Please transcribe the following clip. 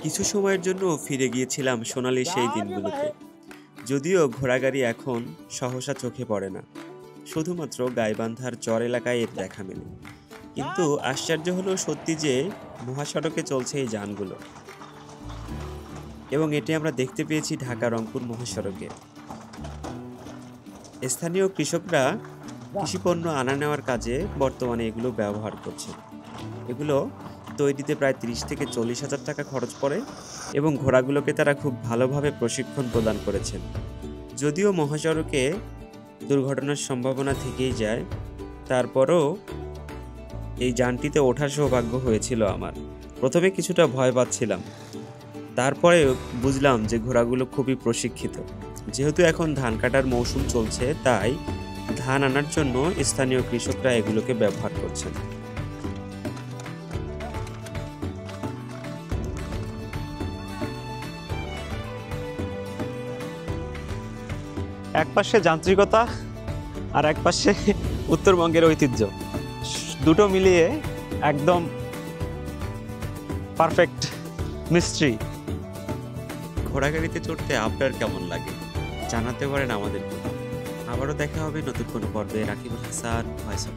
কিছু সময়ের জন্য ফিরে গিয়েছিলাম সোনালি সেই দিনগুলোতে। যদিও ঘোড়াগাড়ি এখন সহসা চোখে পড়ে না, শুধুমাত্র গাইবান্ধার চর এলাকায় এর দেখা মেলে। কিন্তু আশ্চর্য হলো সত্যি যে মহাসড়কে চলছে এই যানগুলো, এবং এটি আমরা দেখতে পেয়েছি ঢাকা রংপুর মহাসড়কে। স্থানীয় কৃষকরা কৃষিপণ্য আনা নেওয়ার কাজে বর্তমানে এগুলো ব্যবহার করছে। এগুলো তৈরিতে প্রায় 30 থেকে 40 হাজার টাকা খরচ পড়ে, এবং ঘোড়াগুলোকে তারা খুব ভালোভাবে প্রশিক্ষণ প্রদান করেছেন। যদিও মহাসড়কে দুর্ঘটনার সম্ভাবনা থেকেই যায়, তারপরও এই যানটিতে ওঠার সৌভাগ্য হয়েছিল আমার। প্রথমে কিছুটা ভয় পাচ্ছিলাম, তারপরে বুঝলাম যে ঘোড়াগুলো খুবই প্রশিক্ষিত। যেহেতু এখন ধান কাটার মৌসুম চলছে, তাই ধান আনার জন্য স্থানীয় কৃষকরা এগুলোকে ব্যবহার করছেন। একপাশে যান্ত্রিকতা আর একপাশে উত্তরবঙ্গের ঐতিহ্য, দুটো মিলিয়ে একদম পারফেক্ট মিস্ট্রি। ঘোড়াগাড়িতে চড়তে আপনার কেমন লাগে জানাতে পারেন আমাদেরকে। আবারও দেখা হবে নতুন কোনো পর্বে। Rakibul Hasan, voice of